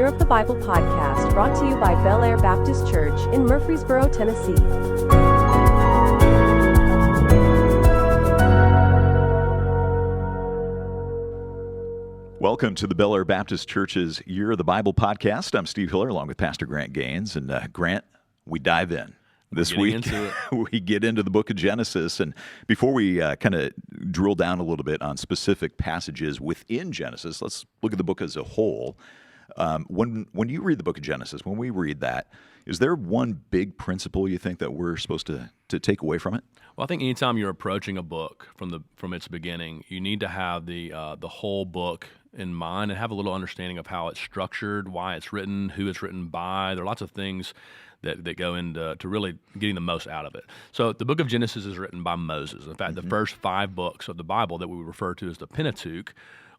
Year of the Bible podcast, brought to you by Belle Aire Baptist Church in Murfreesboro, Tennessee. Welcome to the Belle Aire Baptist Church's Year of the Bible podcast. I'm Steve Hiller along with Pastor Grant Gaines. And Grant, we dive in. This week, we get into the book of Genesis. And before we kind of drill down a little bit on specific passages within Genesis, let's look at the book as a whole. When you read the book of Genesis, when we read that, is there one big principle you think that we're supposed to take away from it? Well, I think anytime you're approaching a book from its beginning, you need to have the whole book in mind and have a little understanding of how it's structured, why it's written, who it's written by. There are lots of things that go into really getting the most out of it. So the book of Genesis is written by Moses. In fact, the first 5 books of the Bible that we refer to as the Pentateuch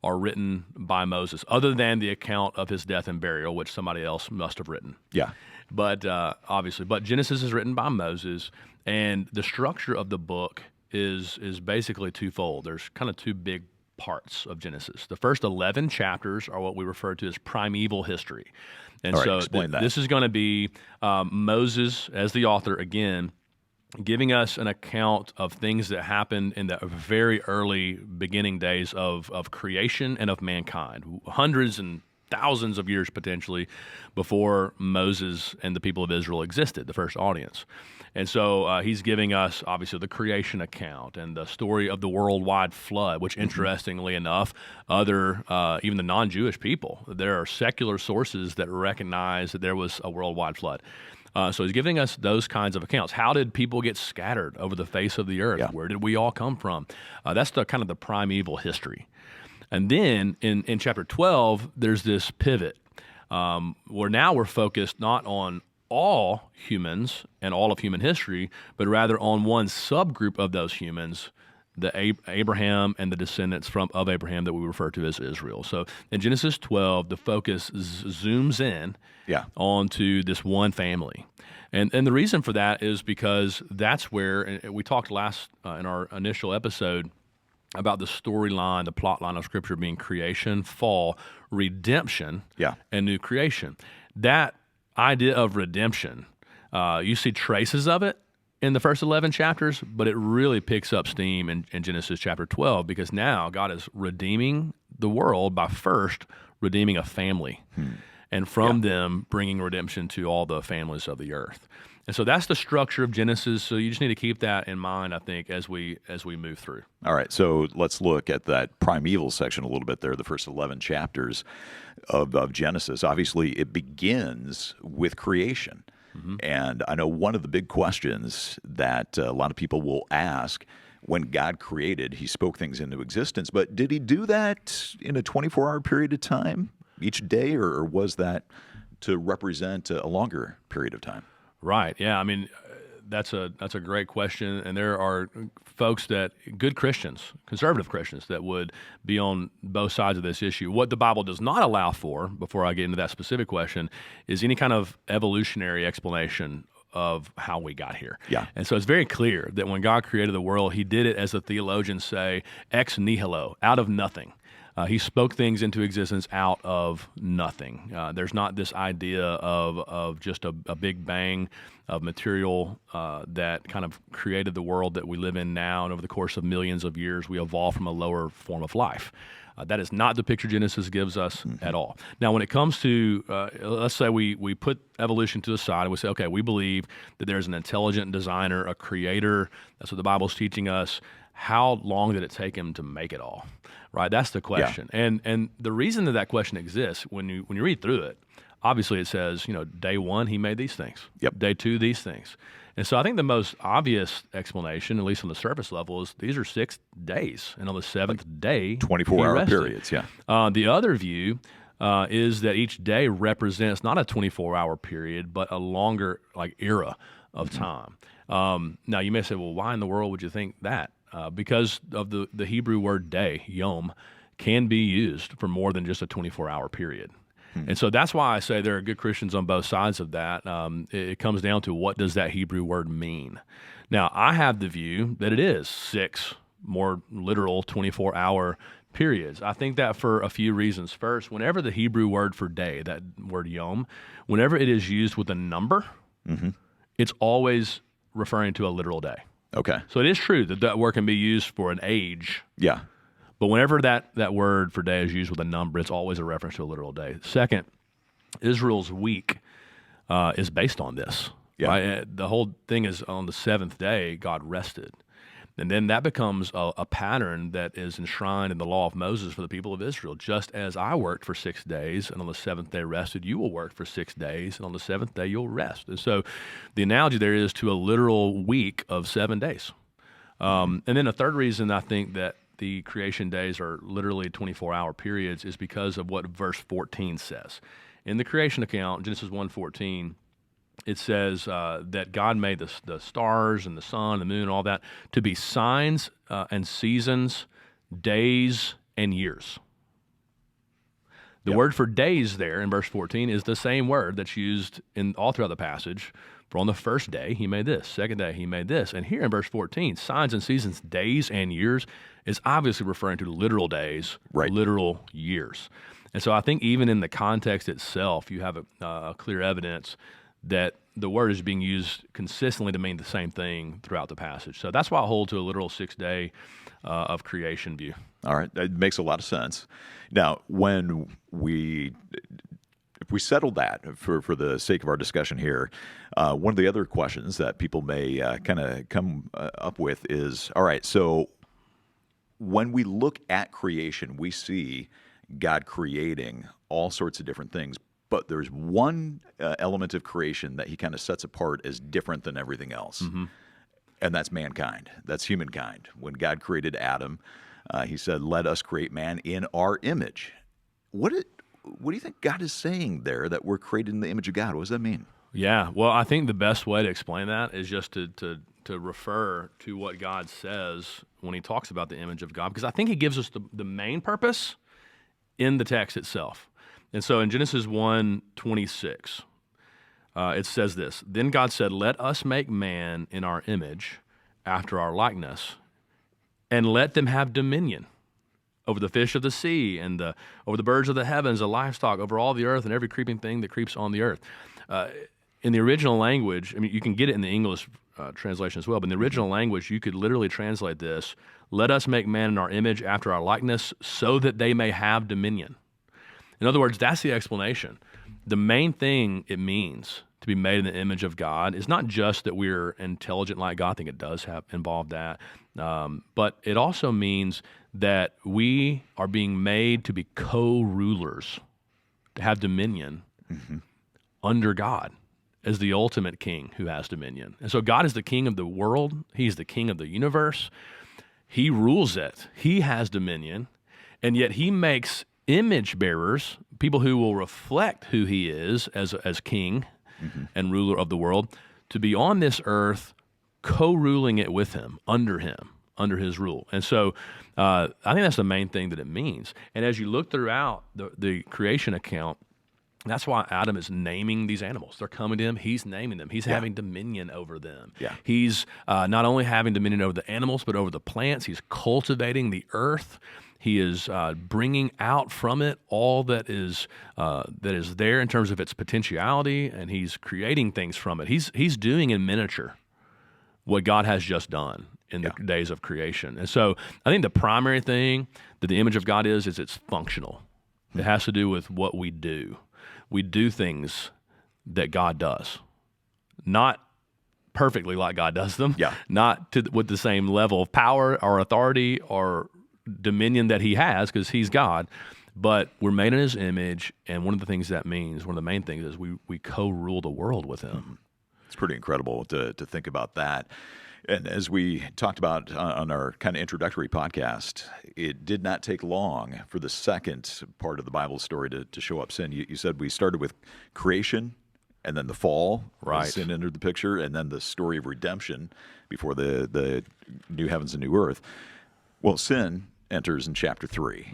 are written by Moses, other than the account of his death and burial, which somebody else must have written. Yeah. But obviously, Genesis is written by Moses, and the structure of the book is basically twofold. There's kind of 2 big parts of Genesis. The first 11 chapters are what we refer to as primeval history. And all right, so this is going to be Moses, as the author, again, giving us an account of things that happened in the very early beginning days of creation and of mankind, hundreds and thousands of years potentially before Moses and the people of Israel existed, the first audience. And so he's giving us, obviously, the creation account and the story of the worldwide flood, which, interestingly enough, even the non-Jewish people, there are secular sources that recognize that there was a worldwide flood. So he's giving us those kinds of accounts. How did people get scattered over the face of the earth? Yeah. Where did we all come from? That's the kind of the primeval history. And then in chapter 12, there's this pivot where now we're focused not on all humans and all of human history, but rather on one subgroup of those humans, the Abraham and the descendants of Abraham that we refer to as Israel. So in Genesis 12, the focus zooms in onto this one family. And the reason for that is because that's where, and we talked last in our initial episode about the storyline, the plot line of Scripture being creation, fall, redemption, and new creation. That idea of redemption, you see traces of it in the first 11 chapters, but it really picks up steam in Genesis chapter 12, because now God is redeeming the world by first redeeming a family, and from them bringing redemption to all the families of the earth. And so that's the structure of Genesis. So you just need to keep that in mind, I think, as we move through. All right, so let's look at that primeval section a little bit there, the first 11 chapters of Genesis. Obviously, it begins with creation. And I know one of the big questions that a lot of people will ask, when God created, he spoke things into existence, but did he do that in a 24-hour period of time each day, or was that to represent a longer period of time? Right. Yeah. I mean, that's a great question, and there are folks good Christians, conservative Christians, that would be on both sides of this issue. What the Bible does not allow for, before I get into that specific question, is any kind of evolutionary explanation of how we got here. Yeah. And so it's very clear that when God created the world, he did it, as the theologians say, ex nihilo, out of nothing. He spoke things into existence out of nothing. There's not this idea of just a big bang of material that kind of created the world that we live in now, and over the course of millions of years, we evolved from a lower form of life. That is not the picture Genesis gives us at all. Now, when it comes to, let's say we put evolution to the side, and we say, okay, we believe that there's an intelligent designer, a creator. That's what the Bible's teaching us. How long did it take him to make it all? Right, that's the question. Yeah. And the reason that question exists, when you read through it, obviously it says, day 1 he made these things. Yep. Day 2 these things. And so I think the most obvious explanation, at least on the surface level, is these are 6 days, and on the 7th day, 24-hour periods. Yeah. The other view is that each day represents not a 24-hour period, but a longer era of time. Now you may say, well, why in the world would you think that? Because of the Hebrew word day, yom, can be used for more than just a 24-hour period. And so that's why I say there are good Christians on both sides of that. It comes down to, what does that Hebrew word mean? Now, I have the view that it is 6 more literal 24-hour periods. I think that for a few reasons. First, whenever the Hebrew word for day, that word yom, whenever it is used with a number, it's always referring to a literal day. Okay. So it is true that that word can be used for an age, Yeah. but whenever that word for day is used with a number, it's always a reference to a literal day. Second, Israel's week is based on this. Yeah. Right? The whole thing is on the seventh day, God rested. And then that becomes a pattern that is enshrined in the law of Moses for the people of Israel. Just as I worked for 6 days and on the seventh day rested, you will work for 6 days and on the seventh day you'll rest. And so the analogy there is to a literal week of 7 days. And then a third reason I think that the creation days are literally 24-hour periods is because of what verse 14 says. In the creation account, Genesis 1:14, it says that God made the stars and the sun, the moon, all that to be signs and seasons, days and years. The word for days there in verse 14 is the same word that's used in all throughout the passage. For on the first day he made this, second day he made this. And here in verse 14, signs and seasons, days and years is obviously referring to literal days, literal years. And so I think even in the context itself, you have a clear evidence that the word is being used consistently to mean the same thing throughout the passage. So that's why I hold to a literal 6-day of creation view. All right. That makes a lot of sense. Now, if we settle that for the sake of our discussion here, one of the other questions that people may kind of come up with is, all right, so when we look at creation, we see God creating all sorts of different things. But there's one element of creation that he kind of sets apart as different than everything else, and that's mankind. That's humankind. When God created Adam, he said, "Let us create man in our image." What do you think God is saying there, that we're created in the image of God? What does that mean? Yeah, well, I think the best way to explain that is just to refer to what God says when he talks about the image of God, because I think he gives us the main purpose in the text itself. And so in Genesis 1:26, it says this, "Then God said, 'Let us make man in our image, after our likeness, and let them have dominion over the fish of the sea and over the birds of the heavens, the livestock, over all the earth and every creeping thing that creeps on the earth.'" In the original language, I mean, you can get it in the English translation as well, but in the original language, you could literally translate this, "Let us make man in our image, after our likeness, so that they may have dominion." In other words, that's the explanation. The main thing it means to be made in the image of God is not just that we're intelligent like God. I think it does involve that. But it also means that we are being made to be co-rulers, to have dominion under God as the ultimate king who has dominion. And so God is the king of the world. He's the king of the universe. He rules it. He has dominion. And yet he makes image bearers, people who will reflect who he is as king and ruler of the world, to be on this earth, co-ruling it with him, under his rule. And so I think that's the main thing that it means. And as you look throughout the creation account, that's why Adam is naming these animals. They're coming to him. He's naming them. He's having dominion over them. Yeah. He's not only having dominion over the animals, but over the plants. He's cultivating the earth. He is bringing out from it all that is there in terms of its potentiality, and he's creating things from it. He's doing in miniature what God has just done in the days of creation. And so I think the primary thing that the image of God is it's functional. It has to do with what we do. We do things that God does, not perfectly like God does them, not with the same level of power or authority or dominion that he has, because he's God, but we're made in his image, and one of the things that means, one of the main things, is we co-rule the world with him. It's pretty incredible to think about that. And as we talked about on our kind of introductory podcast, it did not take long for the second part of the Bible story to show up sin. You said we started with creation, and then the fall, sin entered the picture, and then the story of redemption before the new heavens and new earth. Well, sin enters in chapter 3.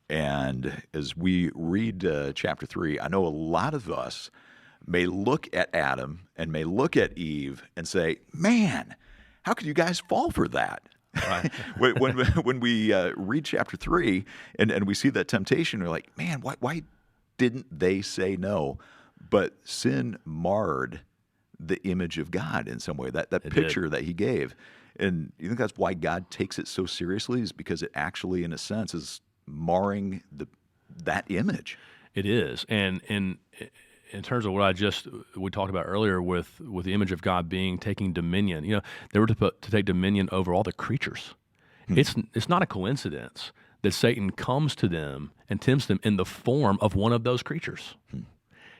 And as we read chapter 3, I know a lot of us may look at Adam and may look at Eve and say, man, how could you guys fall for that? Right. when we read chapter 3 and we see that temptation, we're like, man, why didn't they say no? But sin marred the image of God in some way, that It picture did. that he gave. And you think that's why God takes it so seriously, is because it actually, in a sense, is marring that image. It is, and in terms of what we talked about earlier with the image of God being taking dominion, they were to take dominion over all the creatures. It's not a coincidence that Satan comes to them and tempts them in the form of one of those creatures.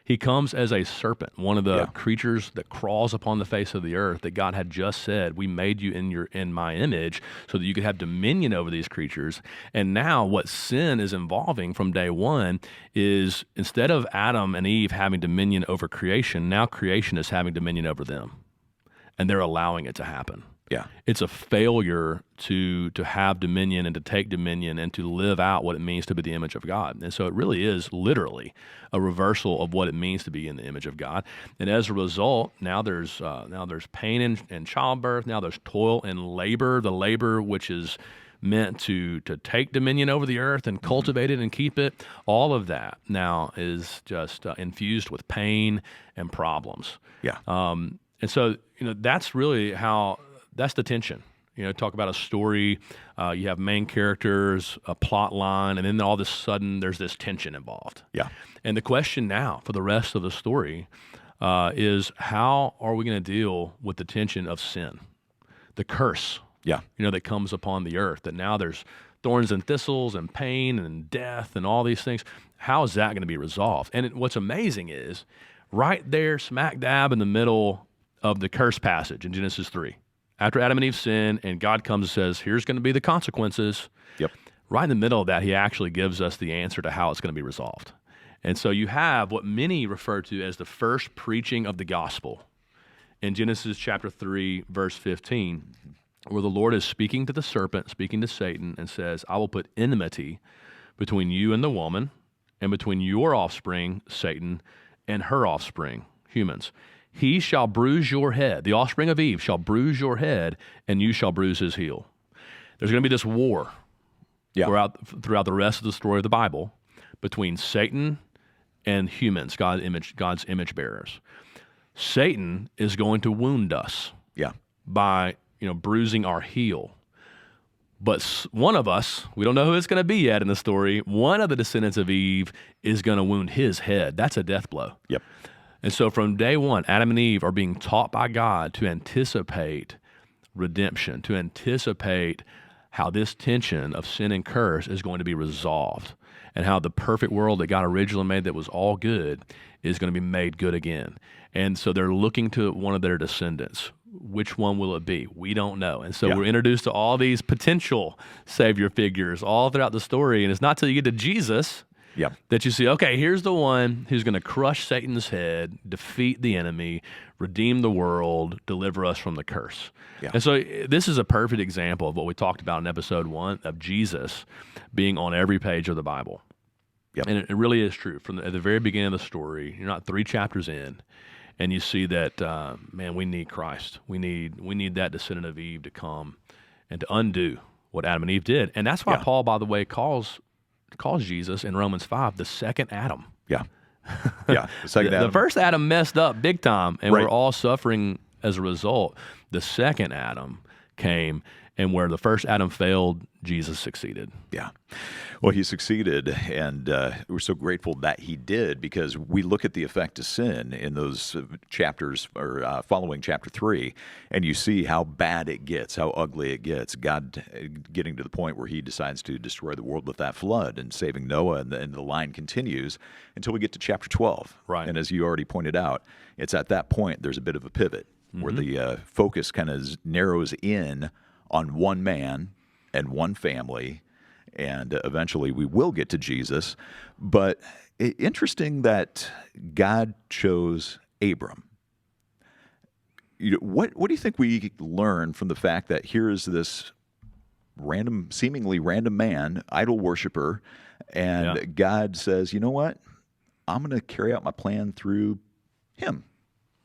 He comes as a serpent, one of the creatures that crawls upon the face of the earth that God had just said, we made you in my image so that you could have dominion over these creatures. And now what sin is involving from day one is, instead of Adam and Eve having dominion over creation, now creation is having dominion over them. And they're allowing it to happen. Yeah. It's a failure to have dominion and to take dominion and to live out what it means to be the image of God. And so it really is literally a reversal of what it means to be in the image of God. And as a result, now there's pain in childbirth. Now there's toil and labor, the labor which is meant to take dominion over the earth and cultivate it and keep it. All of that now is just infused with pain and problems. Yeah. And so, that's really that's the tension. Talk about a story, you have main characters, a plot line, and then all of a sudden there's this tension involved. Yeah. And the question now for the rest of the story is, how are we going to deal with the tension of sin, the curse, Yeah. that comes upon the earth, that now there's thorns and thistles and pain and death and all these things. How is that going to be resolved? And what's amazing is, right there, smack dab in the middle of the curse passage in Genesis 3, after Adam and Eve sin and God comes and says, here's going to be the consequences. Yep. Right in the middle of that, he actually gives us the answer to how it's going to be resolved. And so you have what many refer to as the first preaching of the gospel in Genesis chapter 3, verse 15, where the Lord is speaking to the serpent, speaking to Satan, and says, I will put enmity between you and the woman, and between your offspring, Satan, and her offspring, humans. He shall bruise your head. The offspring of Eve shall bruise your head, and you shall bruise his heel. There's going to be this war throughout the rest of the story of the Bible between Satan and humans, God's image bearers. Satan is going to wound us by bruising our heel. But one of us, we don't know who it's going to be yet in the story, one of the descendants of Eve is going to wound his head. That's a death blow. Yep. And so from day one, Adam and Eve are being taught by God to anticipate redemption, to anticipate how this tension of sin and curse is going to be resolved, and how the perfect world that God originally made that was all good is going to be made good again. And so they're looking to one of their descendants. Which one will it be? We don't know. And so we're introduced to all these potential Savior figures all throughout the story. And it's not till you get to Jesus that you see, okay, here's the one who's going to crush Satan's head, defeat the enemy, redeem the world, deliver us from the curse. Yeah. And so this is a perfect example of what we talked about in episode 1 of Jesus being on every page of the Bible. Yep. And it really is true. At the very beginning of the story, you're not 3 chapters in, and you see that, man, we need Christ. We need that descendant of Eve to come and to undo what Adam and Eve did. And that's why Paul, by the way, calls Jesus in Romans 5 the second Adam. Yeah. The second Adam. The first Adam messed up big time, and we're all suffering as a result. The second Adam came, and where the first Adam failed, Jesus succeeded. Yeah. Well, he succeeded, and we're so grateful that he did, because we look at the effect of sin in those chapters, or following chapter 3, and you see how bad it gets, how ugly it gets. God getting to the point where he decides to destroy the world with that flood and saving Noah, and the line continues until we get to chapter 12. Right. And as you already pointed out, it's at that point there's a bit of a pivot where the focus kind of narrows in on one man and one family, and eventually we will get to Jesus. But interesting that God chose Abram. What do you think we learn from the fact that here is this seemingly random man, idol worshiper, and God says, you know what? I'm going to carry out my plan through him.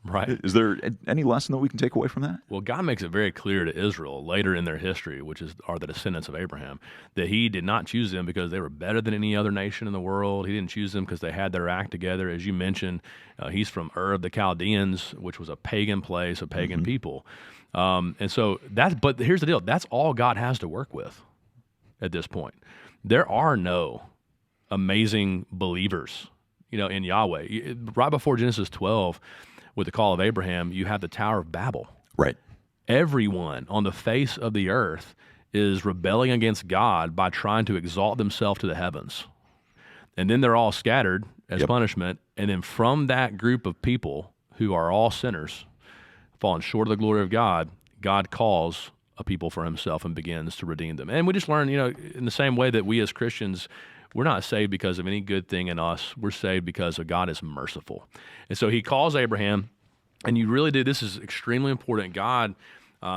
Right. Is there any lesson that we can take away from that? Well, God makes it very clear to Israel later in their history, are the descendants of Abraham, that he did not choose them because they were better than any other nation in the world. He didn't choose them because they had their act together. As you mentioned, he's from Ur of the Chaldeans, which was a pagan place, a pagan people. But here's the deal. That's all God has to work with at this point. There are no amazing believers, in Yahweh. Right before Genesis 12, with the call of Abraham, you have the Tower of Babel. Right. Everyone on the face of the earth is rebelling against God by trying to exalt themselves to the heavens. And then they're all scattered as punishment. And then from that group of people who are all sinners, falling short of the glory of God, God calls a people for himself and begins to redeem them. And we just learn, in the same way that we as Christians, we're not saved because of any good thing in us. We're saved because of God is merciful. And so he calls Abraham, and you really do, this is extremely important. God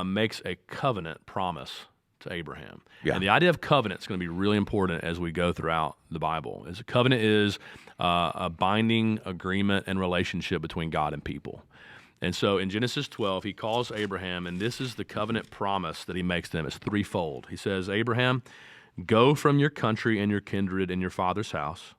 makes a covenant promise to Abraham. Yeah. And the idea of covenant is going to be really important as we go throughout the Bible. As a covenant is a binding agreement and relationship between God and people. And so in Genesis 12, he calls Abraham, and this is the covenant promise that he makes to him. It's threefold. He says, Abraham, go from your country and your kindred and your father's house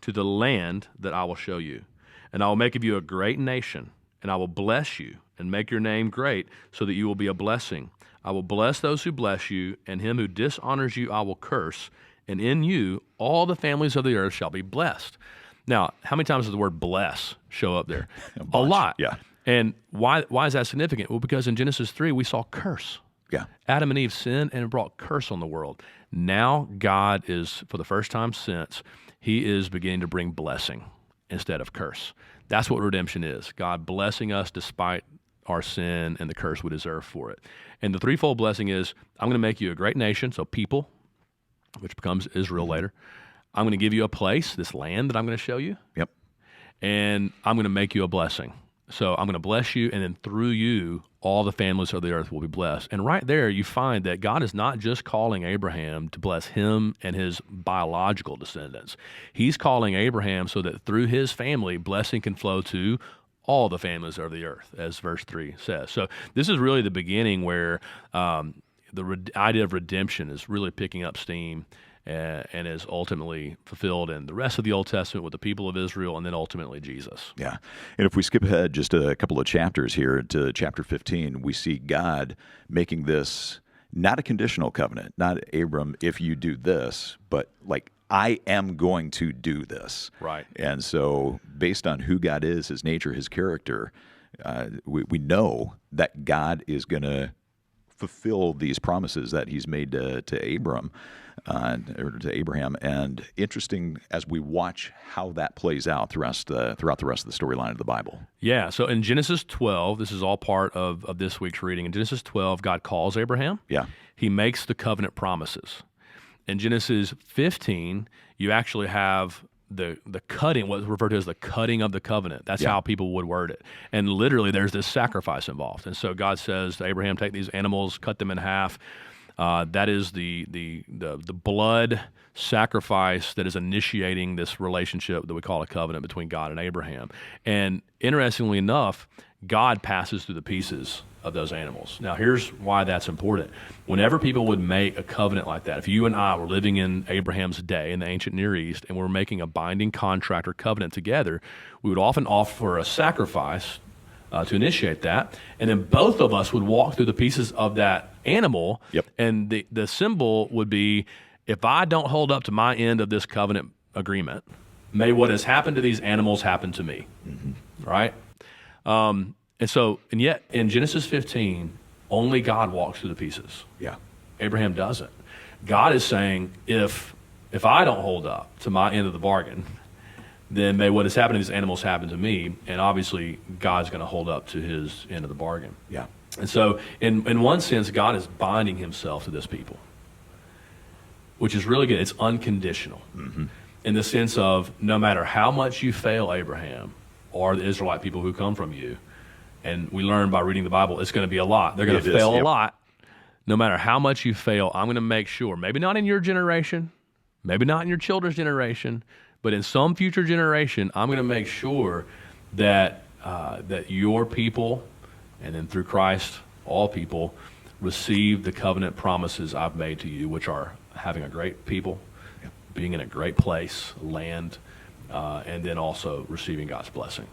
to the land that I will show you. And I will make of you a great nation, and I will bless you and make your name great so that you will be a blessing. I will bless those who bless you, and him who dishonors you I will curse. And in you all the families of the earth shall be blessed. Now, how many times does the word bless show up there? A lot. Yeah. And why is that significant? Well, because in Genesis 3, we saw curse. Yeah. Adam and Eve sinned and it brought curse on the world. Now God is, for the first time since, he is beginning to bring blessing instead of curse. That's what redemption is. God blessing us despite our sin and the curse we deserve for it. And the threefold blessing is, I'm going to make you a great nation, so people, which becomes Israel later. I'm going to give you a place, this land that I'm going to show you. Yep. And I'm going to make you a blessing. So I'm going to bless you, and then through you, all the families of the earth will be blessed. And right there, you find that God is not just calling Abraham to bless him and his biological descendants. He's calling Abraham so that through his family, blessing can flow to all the families of the earth, as verse 3 says. So this is really the beginning where the idea of redemption is really picking up steam and is ultimately fulfilled in the rest of the Old Testament with the people of Israel and then ultimately Jesus. Yeah. And if we skip ahead just a couple of chapters here to chapter 15, we see God making this not a conditional covenant, not Abram, if you do this, but like, I am going to do this. Right. And so based on who God is, his nature, his character, we know that God is going to fulfill these promises that he's made to Abram. Or to Abraham, and interesting as we watch how that plays out throughout the rest of the storyline of the Bible. Yeah, so in Genesis 12, this is all part of this week's reading. In Genesis 12, God calls Abraham. Yeah. He makes the covenant promises. In Genesis 15, you actually have the cutting, what's referred to as the cutting of the covenant. That's how people would word it. And literally, there's this sacrifice involved. And so God says to Abraham, take these animals, cut them in half. That is the blood sacrifice that is initiating this relationship that we call a covenant between God and Abraham. And interestingly enough, God passes through the pieces of those animals. Now, here's why that's important. Whenever people would make a covenant like that, if you and I were living in Abraham's day in the ancient Near East and we're making a binding contract or covenant together, we would often offer a sacrifice to initiate that, and then both of us would walk through the pieces of that animal, and the symbol would be, if I don't hold up to my end of this covenant agreement, may what has happened to these animals happen to me, right? And yet in Genesis 15, only God walks through the pieces. Yeah. Abraham doesn't. God is saying, if I don't hold up to my end of the bargain, then may what has happened to these animals happen to me, and obviously God's going to hold up to his end of the bargain. Yeah. And so in one sense, God is binding himself to this people, which is really good. It's unconditional in the sense of no matter how much you fail Abraham or the Israelite people who come from you, and we learn by reading the Bible, it's going to be a lot. They're going to fail a lot. No matter how much you fail, I'm going to make sure, maybe not in your generation, maybe not in your children's generation, but in some future generation, I'm going to make sure that that your people, and then through Christ, all people, receive the covenant promises I've made to you, which are having a great people, being in a great place, land, and then also receiving God's blessing.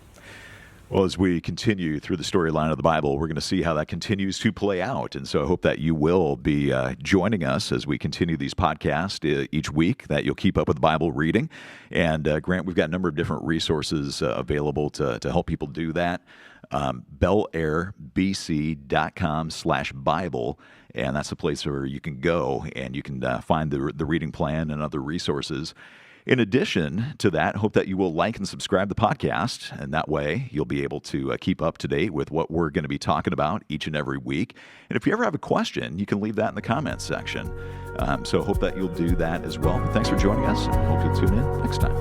Well, as we continue through the storyline of the Bible, we're going to see how that continues to play out. And so I hope that you will be joining us as we continue these podcasts each week, that you'll keep up with Bible reading. And Grant, we've got a number of different resources available to help people do that. BelleAireBC.com/Bible. And that's the place where you can go and you can find the reading plan and other resources. In addition to that, hope that you will like and subscribe to the podcast, and that way you'll be able to keep up to date with what we're going to be talking about each and every week. And if you ever have a question, you can leave that in the comments section. So hope that you'll do that as well. But thanks for joining us, and hope you'll tune in next time.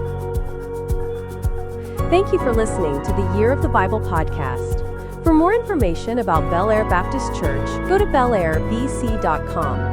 Thank you for listening to the Year of the Bible podcast. For more information about Belle Aire Baptist Church, go to belleairebc.com.